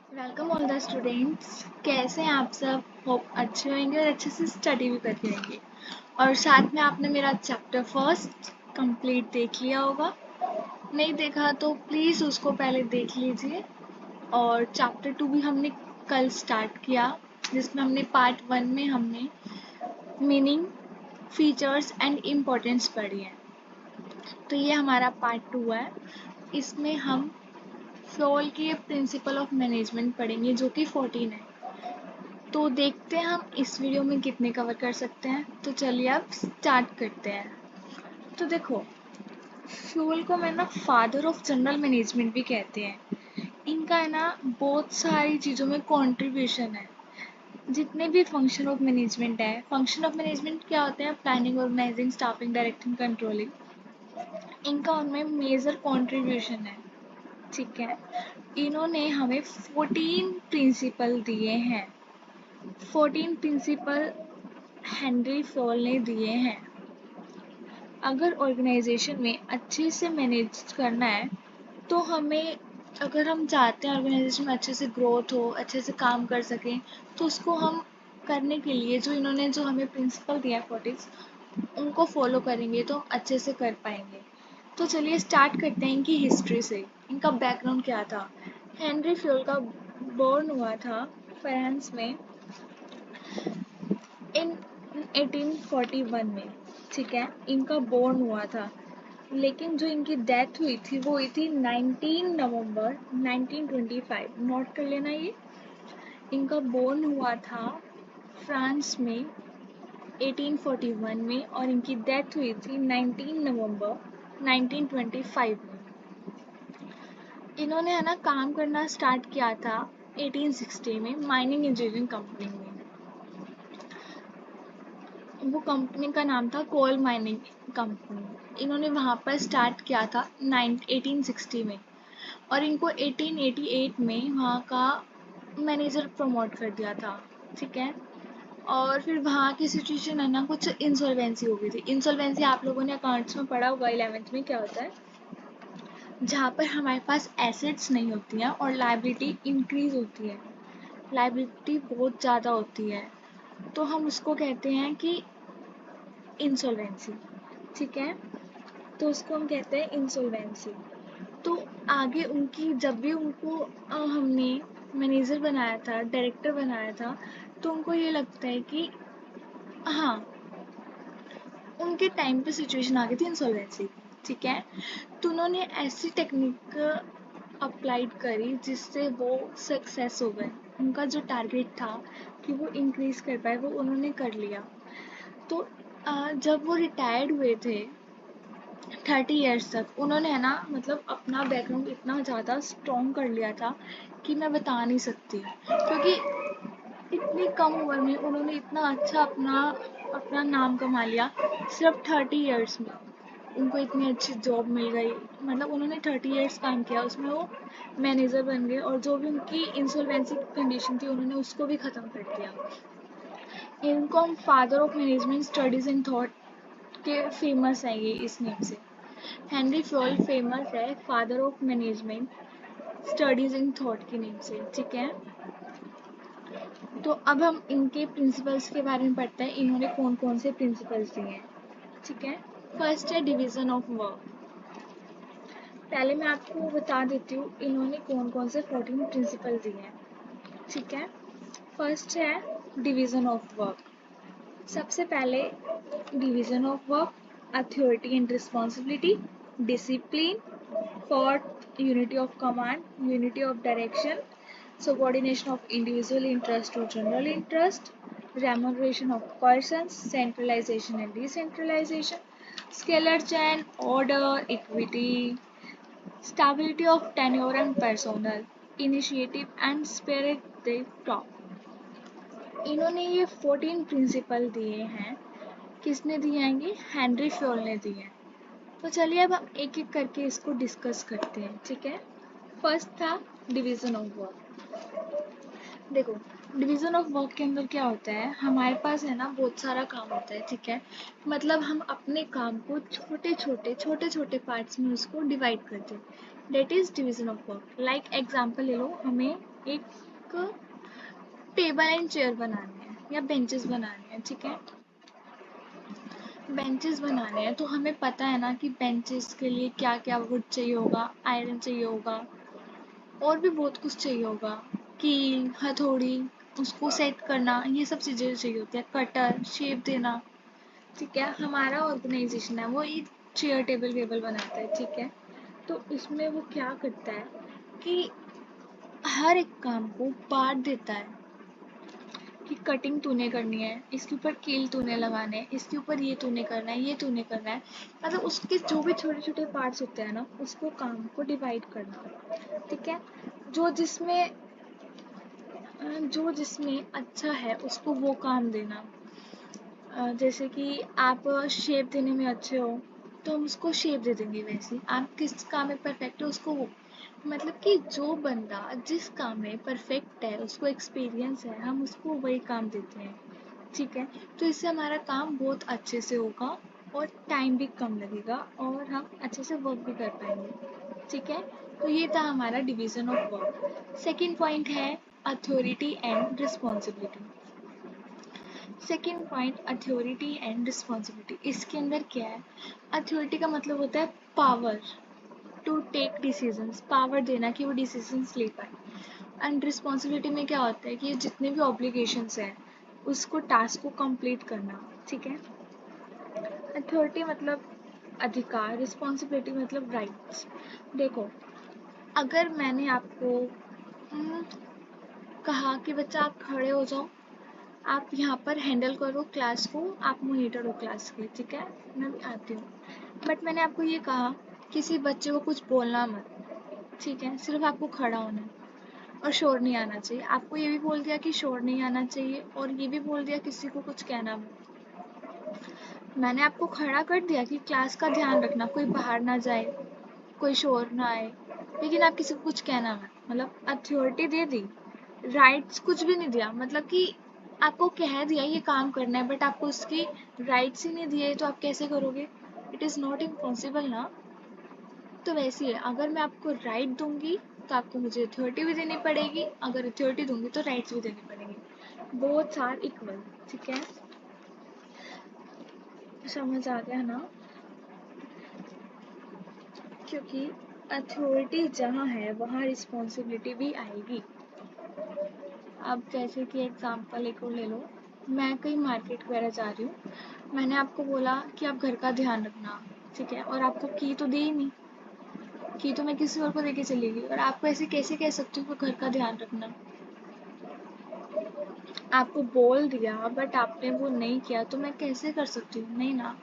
Welcome all the students. कैसे हैं आप सब? होप अच्छे होंगे और अच्छे से स्टडी भी करके रहेंगे। और साथ में आपने मेरा चैप्टर फर्स्ट कंप्लीट देख लिया होगा। नहीं देखा तो प्लीज़ उसको पहले देख लीजिए। और चैप्टर 2 भी हमने कल स्टार्ट किया, जिसमें हमने पार्ट 1 में हमने मीनिंग, फीचर्स एंड इम्पोर्टेंस पढ़ी है। तो ये हमारा पार्ट 2 है। इसमें हम फ्लोल के प्रिंसिपल ऑफ मैनेजमेंट पढ़ेंगे, जो कि 14 है। तो देखते हैं हम इस वीडियो में कितने कवर कर सकते हैं। तो चलिए अब स्टार्ट करते हैं। तो देखो, फ्यूल को मैं ना फादर ऑफ जनरल मैनेजमेंट भी कहते हैं। इनका है ना बहुत सारी चीज़ों में कंट्रीब्यूशन है। जितने भी फंक्शन ऑफ मैनेजमेंट है, फंक्शन ऑफ मैनेजमेंट क्या होते हैं? Planning, organizing, staffing, directing, controlling. इनका उनमें मेजर कंट्रीब्यूशन है। ठीक है, इन्होंने हमें 14 प्रिंसिपल दिए हैं। 14 प्रिंसिपल हेनरी फ्योल ने दिए हैं। अगर ऑर्गेनाइजेशन में अच्छे से मैनेज करना है तो हमें, अगर हम चाहते हैं ऑर्गेनाइजेशन में अच्छे से ग्रोथ हो, अच्छे से काम कर सकें, तो उसको हम करने के लिए जो हमें प्रिंसिपल दिया है 40, उनको फॉलो करेंगे तो हम अच्छे से कर पाएंगे। तो चलिए स्टार्ट करते हैं इनकी हिस्ट्री से। इनका बैकग्राउंड क्या था? हेनरी फ्योल का बॉर्न हुआ था फ्रांस में इन 1841 में। ठीक है, इनका बोर्न हुआ था, लेकिन जो इनकी डेथ हुई थी वो हुई थी 19 नवंबर 1925। नोट कर लेना ये। इनका बोर्न हुआ था फ्रांस में 1841 में और इनकी डेथ हुई थी 19 नवंबर 1925 में। इन्होंने है ना काम करना स्टार्ट किया था 1860 में माइनिंग इंजीनियरिंग कंपनी में। वो कंपनी का नाम था कोल माइनिंग कंपनी। इन्होंने वहाँ पर स्टार्ट किया था 1860 में, और इनको 1888 में वहाँ का मैनेजर प्रमोट कर दिया था। ठीक है, और फिर वहाँ की सिचुएशन है ना, कुछ इंसॉल्वेंसी हो गई थी। इंसॉल्वेंसी आप लोगों ने अकाउंट्स में पढ़ा होगा 11th में, क्या होता है? जहाँ पर हमारे पास एसेट्स नहीं होती हैं और लाइबिलिटी इंक्रीज होती है, लाइबिलिटी बहुत ज़्यादा होती है, तो हम उसको कहते हैं कि इंसॉल्वेंसी। ठीक है, तो उसको हम कहते हैं इंसॉल्वेंसी। तो आगे उनकी, जब भी उनको हमने मैनेजर बनाया था, डायरेक्टर बनाया था, तो उनको ये लगता है कि हाँ, उनके टाइम पे सिचुएशन आ गई थी इंसॉल्वेंसी की। ठीक है, तो उन्होंने ऐसी टेक्निक अप्लाइड करी जिससे वो सक्सेस हो गए। उनका जो टारगेट था कि वो इंक्रीज कर पाए, वो उन्होंने कर लिया। तो जब वो रिटायर्ड हुए थे 30 ईयर्स तक, उन्होंने है ना मतलब अपना बैकग्राउंड इतना ज़्यादा स्ट्रॉन्ग कर लिया था कि मैं बता नहीं सकती। क्योंकि इतनी कम उम्र में उन्होंने इतना अच्छा अपना अपना नाम कमा लिया, सिर्फ 30 ईयर्स में। उनको इतनी अच्छी जॉब मिल गई, मतलब उन्होंने 30 ईयर्स काम किया, उसमें वो मैनेजर बन गए, और जो भी उनकी इंसॉल्वेंसी कंडीशन थी उन्होंने उसको भी ख़त्म कर दिया। इनको हम father of management studies in thought के फेमस है ये इस नेम से। हेनरी फ्योल फेमस है father of management studies in thought के नेम से। ठीक है, तो अब हम इनके प्रिंसिपल्स के बारे में पढ़ते हैं, इन्होंने कौन कौन से प्रिंसिपल्स दिए हैं। ठीक है, फर्स्ट है डिवीजन ऑफ वर्क। पहले मैं आपको बता देती हूँ इन्होंने कौन कौन से 14 प्रिंसिपल दिए हैं। ठीक है, फर्स्ट है डिवीजन ऑफ वर्क। सबसे पहले division of work, authority and responsibility, discipline, fourth unity of command, unity of direction, subordination of individual interest to general interest, remuneration of persons, centralization and decentralization, scalar chain, order, equity, stability of tenure and personnel, initiative and spirit the top। इन्होंने ये 14 principal दिए हैं। किसने दिए हैं ये? Henry Fayol ने दिए हैं। तो चलिए अब हम एक एक करके इसको डिस्कस करते हैं। ठीक है, फर्स्ट था डिवीजन ऑफ वर्क। देखो, डिवीजन ऑफ वर्क के अंदर क्या होता है, हमारे पास है ना बहुत सारा काम होता है। ठीक है, मतलब हम अपने काम को छोटे छोटे पार्ट्स में उसको डिवाइड करते हैं। That is division of work. Like example ले लो, हमें एक टेबल एंड चेयर बनाने हैं या बेंचेस बनाने हैं, ठीक है। बेंचेस बनाने हैं तो हमें पता है ना कि बेंचेस के लिए क्या क्या वुड चाहिए होगा, आयरन चाहिए होगा और भी बहुत कुछ चाहिए होगा, कील, हथौड़ी, उसको सेट करना, ये सब चीज़ें चाहिए होती है, कटर, शेप देना, ठीक है। हमारा ऑर्गेनाइजेशन है वो एक चेयर टेबल वेबल बनाता है, ठीक है। तो इसमें वो क्या करता है कि हर एक काम को बांट देता है कि कटिंग तूने करनी है, इसके ऊपर कील तूने लगाने हैं, इसके ऊपर ये तूने करना है, ये तूने करना है। मतलब उसके जो भी छोटे छोटे पार्ट्स होते हैं ना, उसको काम को डिवाइड करना, ठीक है। जो जिसमें जो जिसमें अच्छा है उसको वो काम देना। जैसे कि आप शेप देने में अच्छे हो तो हम उसको शेप दे देंगे, वैसे आप किस काम में परफेक्ट हो उसको वो, मतलब कि जो बंदा जिस काम में परफेक्ट है, उसको एक्सपीरियंस है, हम उसको वही काम देते हैं, ठीक है। तो इससे हमारा काम बहुत अच्छे से होगा और टाइम भी कम लगेगा और हम अच्छे से वर्क भी कर पाएंगे, ठीक है। तो ये था हमारा division of work. Second point है authority and responsibility. Second point authority and responsibility, इसके अंदर क्या है? अथॉरिटी का मतलब होता है power to take decisions, power देना कि वो डिसीजंस ले पाए। एंड रिस्पॉन्सिबिलिटी में क्या होता है कि जितने भी ऑब्लिगेशंस हैं उसको टास्क को कंप्लीट करना, ठीक है। अथॉरिटी मतलब अधिकार, रिस्पॉन्सिबिलिटी मतलब राइट्स। देखो, अगर मैंने आपको हम्म, कहा कि बच्चा आप खड़े हो जाओ, आप यहाँ पर हैंडल करो क्लास को, आप मॉनिटर हो क्लास के, ठीक है, मैं भी आती हूँ। बट मैंने आपको ये कहा किसी बच्चे को कुछ बोलना मत, ठीक है, सिर्फ आपको खड़ा होना है और शोर नहीं आना चाहिए। आपको ये भी बोल दिया कि शोर नहीं आना चाहिए और ये भी बोल दिया किसी को कुछ कहना मत। मैंने आपको खड़ा कर दिया कि क्लास का ध्यान रखना, कोई बाहर ना जाए, कोई शोर ना आए, लेकिन आप किसी को कुछ कहना मत, मतलब अथॉरिटी दे दी, राइट्स कुछ भी नहीं दिया, मतलब कि आपको कह दिया ये काम करना है बट आपको उसकी राइट्स ही नहीं दिए तो आप कैसे करोगे? इट इज़ नॉट इम्पॉसिबल ना। तो वैसे ही है, अगर मैं आपको राइट दूंगी तो आपको मुझे अथॉरिटी भी देनी पड़ेगी, अगर अथॉरिटी दूंगी तो राइट्स भी देनी पड़ेंगी, बोथ आर इक्वल, ठीक है। समझ आ गया ना? क्योंकि अथॉरिटी जहाँ है वहाँ रिस्पॉन्सिबिलिटी भी आएगी। अब जैसे कि एग्जांपल एक और ले लो, मैं कहीं मार्केट वगैरह जा रही हूँ, मैंने आपको बोला कि आप घर का ध्यान रखना, ठीक है, और आपको की तो दी ही नहीं, की तो मैं किसी और को देके चली गई, और आपको ऐसे कैसे कह सकती हूँ कि घर का ध्यान रखना? आपको बोल दिया बट आपने वो नहीं किया तो मैं कैसे कर सकती हूँ? नहीं ना,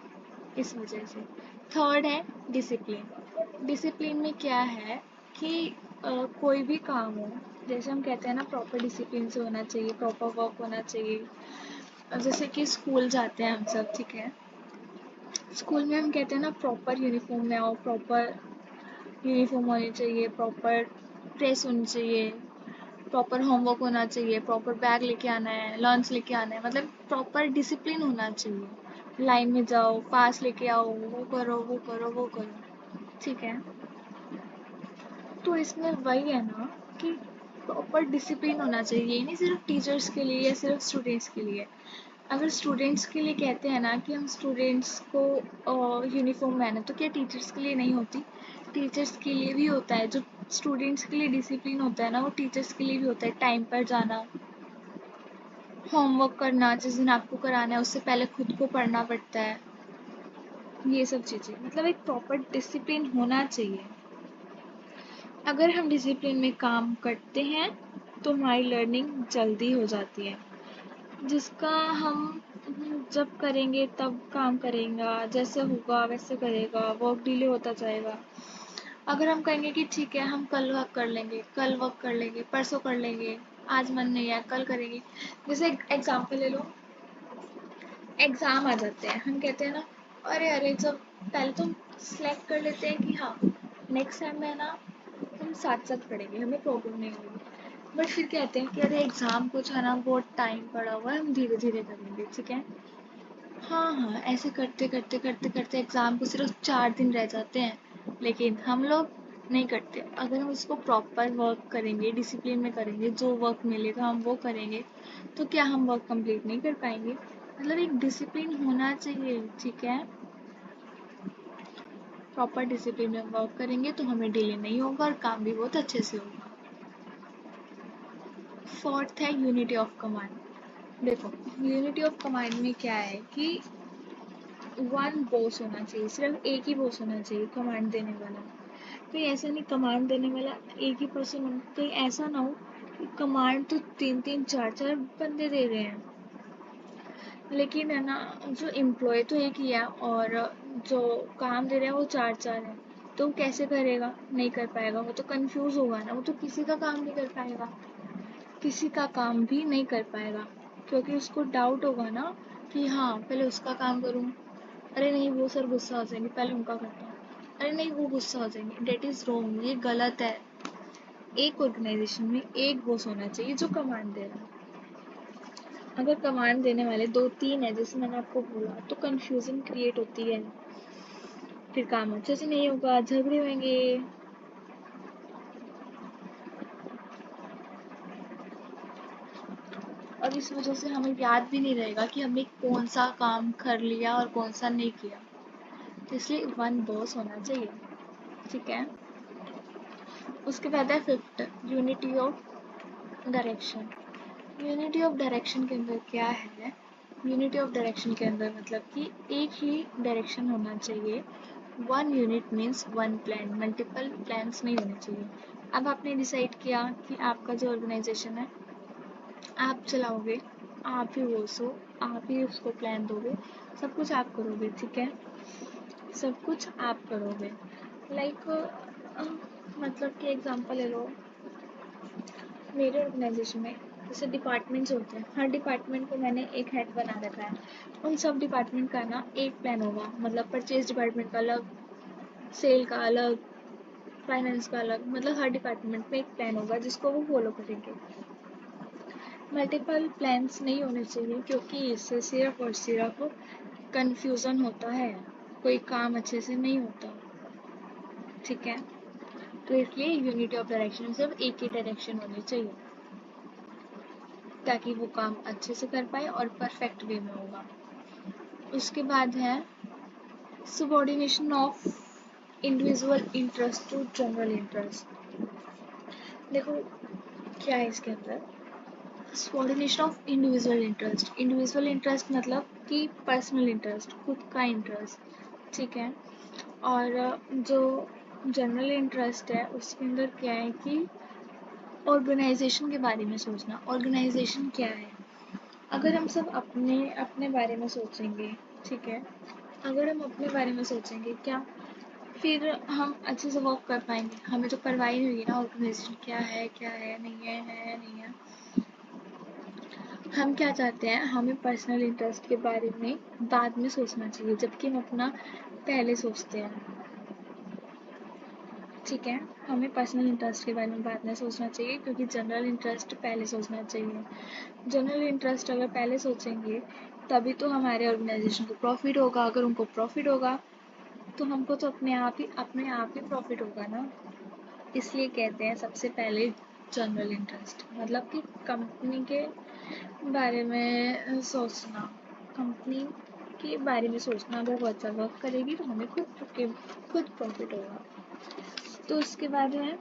इस वजह से। थर्ड है डिसिप्लिन। डिसिप्लिन में क्या है कि कोई भी काम हो, जैसे हम कहते हैं ना प्रॉपर डिसिप्लिन से होना चाहिए, प्रॉपर वर्क होना चाहिए। जैसे कि स्कूल जाते हैं हम सब, ठीक है, स्कूल में हम कहते हैं ना प्रॉपर यूनिफॉर्म में आओ, प्रॉपर यूनिफॉर्म होनी चाहिए, प्रॉपर ड्रेस होनी चाहिए, प्रॉपर होमवर्क होना चाहिए, प्रॉपर बैग लेके आना है, लंच लेके आना है, मतलब प्रॉपर डिसिप्लिन होना चाहिए। लाइन में जाओ, पास लेके आओ, वो करो वो करो वो करो, ठीक है। तो इसमें वही है ना कि प्रॉपर डिसिप्लिन होना चाहिए, ये नहीं सिर्फ टीचर्स के लिए या सिर्फ स्टूडेंट्स के लिए। अगर स्टूडेंट्स के लिए कहते हैं ना कि हम स्टूडेंट्स को यूनिफॉर्म पहने, तो क्या टीचर्स के लिए नहीं होती? टीचर्स के लिए भी होता है। जो स्टूडेंट्स के लिए डिसिप्लिन होता है ना, वो टीचर्स के लिए भी होता है। टाइम पर जाना, होमवर्क करना, जिस दिन आपको कराना है उससे पहले खुद को पढ़ना पड़ता है, ये सब चीज़ें, मतलब एक प्रॉपर डिसिप्लिन होना चाहिए। अगर हम डिसिप्लिन में काम करते हैं तो हमारी लर्निंग जल्दी हो जाती है। जिसका हम जब करेंगे तब काम करेगा, जैसे होगा वैसे करेगा, वर्क डिले होता जाएगा। अगर हम कहेंगे कि ठीक है हम कल वर्क कर लेंगे, कल वर्क कर लेंगे, परसों कर लेंगे, आज मन नहीं है कल करेंगे, जैसे एग्जाम्पल ले लो, एग्ज़ाम आ जाते हैं, हम कहते हैं ना अरे अरे, जब पहले तो सिलेक्ट कर लेते हैं कि हाँ नेक्स्ट टाइम में ना हम साथ साथ पढ़ेंगे, हमें प्रॉब्लम नहीं होगी, बट फिर कहते हैं कि अरे एग्ज़ाम कुछ है ना, बहुत टाइम पड़ा हुआ है, हम धीरे धीरे करेंगे, ठीक है। हाँ हाँ, ऐसे करते करते करते करते एग्ज़ाम को सिर्फ 4 दिन रह जाते हैं, लेकिन हम लोग नहीं करते। अगर हम उसको प्रॉपर वर्क करेंगे, डिसिप्लिन में करेंगे, जो वर्क मिलेगा हम वो करेंगे, तो क्या हम वर्क कंप्लीट नहीं कर पाएंगे? मतलब एक डिसिप्लिन होना चाहिए, ठीक है। प्रॉपर डिसिप्लिन में वर्क करेंगे तो हमें डिले नहीं होगा और काम भी बहुत अच्छे से होगा। फोर्थ है यूनिटी ऑफ कमांड। देखो, यूनिटी ऑफ कमांड में क्या है कि वन बॉस होना चाहिए, सिर्फ एक ही बॉस होना चाहिए कमांड देने वाला। कहीं ऐसा नहीं कमांड देने वाला एक ही पर्सन हो, कहीं ऐसा ना हो कि कमांड तो 3-3 4-4 बंदे दे रहे हैं, लेकिन है ना जो एम्प्लॉय तो एक ही है और जो काम दे रहा है वो 4-4 है, तो वो कैसे करेगा? नहीं कर पाएगा, वो तो कंफ्यूज होगा ना, वो तो किसी का काम नहीं कर पाएगा, किसी का काम भी नहीं कर पाएगा, क्योंकि उसको डाउट होगा ना कि हाँ पहले उसका काम करूँ, अरे नहीं वो सर गुस्सा हो जाएंगे, पहले उनका करता हूँ, अरे नहीं वो गुस्सा हो जाएंगे। डेट इज़ रॉन्ग, ये गलत है। एक ऑर्गेनाइजेशन में एक बॉस होना चाहिए जो कमांड दे रहा है। अगर कमांड देने वाले 2-3 है, जैसे मैंने आपको बोला, तो कंफ्यूजन क्रिएट होती है, फिर काम अच्छे से नहीं होगा, झगड़े होंगे। और इस वजह से हमें याद भी नहीं रहेगा कि हमने कौन सा काम कर लिया और कौन सा नहीं किया। तो इसलिए वन बॉस होना चाहिए, ठीक है। उसके बाद है fifth, unity of direction. Unity of direction के अंदर क्या है? यूनिटी ऑफ डायरेक्शन के अंदर मतलब कि एक ही डायरेक्शन होना चाहिए। One unit means one plan, multiple plans नहीं होने चाहिए। अब आपने डिसाइड किया कि आपका जो ऑर्गेनाइजेशन है आप चलाओगे, आप ही बोस हो, आप ही उसको प्लान दोगे, सब कुछ आप करोगे, ठीक है। सब कुछ आप करोगे। लाइक मतलब कि एग्जांपल ले लो, मेरे ऑर्गेनाइजेशन में जैसे डिपार्टमेंट्स होते हैं, हर डिपार्टमेंट को मैंने एक हेड बना रखा है। उन सब डिपार्टमेंट का ना एक प्लान होगा, मतलब परचेज डिपार्टमेंट का अलग, सेल का अलग, फाइनेंस का अलग, मतलब हर डिपार्टमेंट में एक प्लान होगा जिसको वो फॉलो करेंगे। मल्टीपल प्लान्स नहीं होने चाहिए, क्योंकि इससे सिर्फ और सिर्फ कंफ्यूजन होता है, कोई काम अच्छे से नहीं होता, ठीक है। तो इसलिए यूनिटी ऑफ डायरेक्शन सिर्फ एक ही डायरेक्शन होनी चाहिए, ताकि वो काम अच्छे से कर पाए और परफेक्ट वे में होगा। उसके बाद है subordination of individual interest to general interest. देखो क्या है इसके अंदर, subordination of individual interest. Individual interest मतलब कि पर्सनल इंटरेस्ट, खुद का इंटरेस्ट, ठीक है। और जो जनरल इंटरेस्ट है उसके अंदर क्या है कि ऑर्गेनाइजेशन के बारे में सोचना। ऑर्गेनाइजेशन क्या है? अगर हम सब अपने अपने बारे में सोचेंगे, ठीक है, अगर हम अपने बारे में सोचेंगे क्या, फिर हम अच्छे से वर्क कर पाएंगे। हमें तो परवाह ही नहीं होगी ना ऑर्गेनाइजेशन क्या है नहीं है नहीं है। हम क्या चाहते हैं, हमें पर्सनल इंटरेस्ट के बारे में बाद में सोचना चाहिए, जबकि हम अपना पहले सोचते हैं, ठीक है। हमें पर्सनल इंटरेस्ट के बारे में बाद में सोचना चाहिए, क्योंकि जनरल इंटरेस्ट पहले सोचना चाहिए। जनरल इंटरेस्ट अगर पहले सोचेंगे तभी तो हमारे ऑर्गेनाइजेशन को प्रॉफिट होगा। अगर उनको प्रॉफिट होगा तो हमको तो अपने आप ही प्रॉफिट होगा ना। इसलिए कहते हैं सबसे पहले जनरल इंटरेस्ट, मतलब कि कंपनी के बारे में सोचना, कंपनी के बारे में सोचना। अगर वो अच्छा वर्क करेगी तो हमें खुद प्रॉफिट होगा। तो उसके बाद है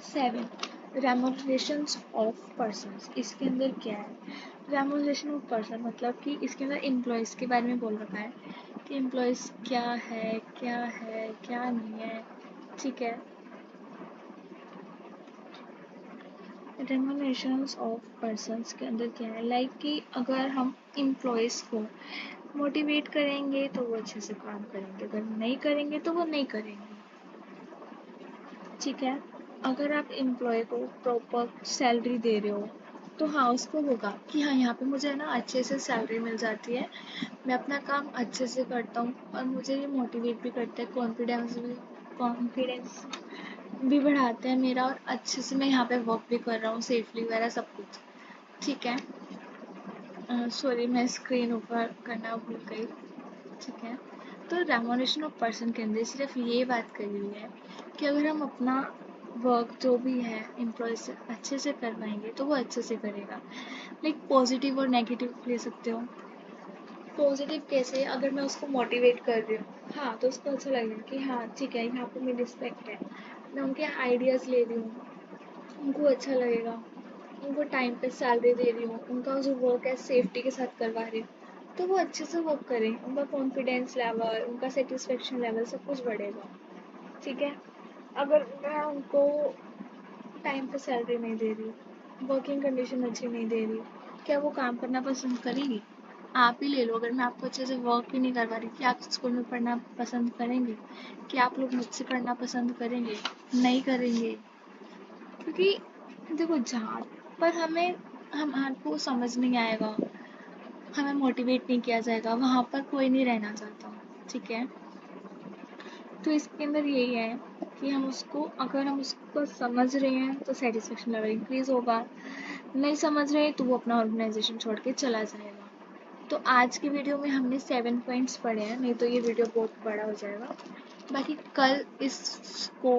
7, रेम्यूनरेशंस ऑफ पर्सन्स। इसके अंदर क्या है, रेम्यूनरेशन ऑफ पर्सन मतलब कि इसके अंदर एम्प्लॉयज़ के बारे में बोल रखा है कि एम्प्लॉयज़ क्या नहीं है, ठीक है। रेम्यूनरेशंस ऑफ पर्सन्स के अंदर क्या है, लाइक कि अगर हम एम्प्लॉयज़ को मोटिवेट करेंगे तो वो अच्छे से काम करेंगे, अगर नहीं करेंगे तो वो नहीं करेंगे, ठीक है। अगर आप एम्प्लॉय को प्रॉपर सैलरी दे रहे हो तो हाँ उसको होगा कि हाँ यहाँ पे मुझे ना अच्छे से सैलरी मिल जाती है, मैं अपना काम अच्छे से करता हूँ और मुझे ये मोटिवेट भी करता है, कॉन्फिडेंस भी बढ़ाता है मेरा, और अच्छे से मैं यहाँ पे वर्क भी कर रहा हूँ सेफली वगैरह सब कुछ, ठीक है। सॉरी मैं स्क्रीन ऊपर करना भूल गई, ठीक है। तो रेमुनरेशन ऑफ पर्सन के अंदर सिर्फ ये बात कही हुई है कि अगर हम अपना वर्क जो भी है एम्प्लॉय से अच्छे से करवाएंगे तो वो अच्छे से करेगा। लाइक पॉजिटिव और नेगेटिव ले सकते हो। पॉजिटिव कैसे, अगर मैं उसको मोटिवेट कर रही हूँ हाँ तो उसको अच्छा लगेगा कि हाँ ठीक है यहाँ पे मेरी रिस्पेक्ट है, मैं उनके आइडियाज़ ले रही हूँ, उनको अच्छा लगेगा, उनको टाइम पे सैलरी दे रही हूँ, उनका जो वर्क है सेफ्टी के साथ करवा रही हूँ, तो वो अच्छे से वर्क करें, उनका कॉन्फिडेंस लेवल, उनका सेटिस्फेक्शन लेवल सब कुछ बढ़ेगा। ठीक है। अगर मैं उनको टाइम पे सैलरी नहीं दे रही, वर्किंग कंडीशन अच्छी नहीं दे रही, क्या वो काम करना पसंद करेंगी? आप ही ले लो, अगर मैं आपको अच्छे से वर्क ही नहीं करवा रही, कि आप स्कूल में पढ़ना पसंद करेंगे? कि आप लोग मुझसे पढ़ना पसंद करेंगे? नहीं करेंगे। क्योंकि देखो जहाँ पर हमको समझ नहीं आएगा, हमें मोटिवेट नहीं किया जाएगा, वहाँ पर कोई नहीं रहना चाहता। ठीक है। तो इसके अंदर यही है कि अगर हम उसको समझ रहे हैं तो सेटिस्फेक्शन लेवल इंक्रीज होगा, नहीं समझ रहे तो वो अपना ऑर्गेनाइजेशन छोड़ के चला जाएगा। तो आज की वीडियो में हमने 7 पॉइंट्स पढ़े हैं, नहीं तो ये वीडियो बहुत बड़ा हो जाएगा। बाकी कल इसको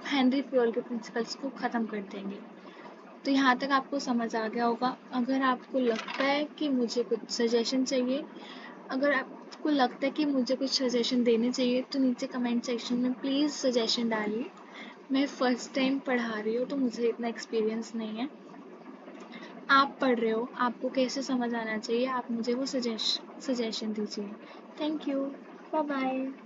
हेनरी फ्योल के प्रिंसिपल्स को ख़त्म कर देंगे। तो यहाँ तक आपको समझ आ गया होगा। अगर आपको लगता है कि मुझे कुछ सजेशन चाहिए, अगर आपको लगता है कि मुझे कुछ सजेशन देने चाहिए तो नीचे कमेंट सेक्शन में प्लीज़ सजेशन डालिए। मैं फ़र्स्ट टाइम पढ़ा रही हूँ तो मुझे इतना एक्सपीरियंस नहीं है। आप पढ़ रहे हो, आपको कैसे समझ आना चाहिए, आप मुझे वो सजेशन दीजिए। Thank you. Bye bye.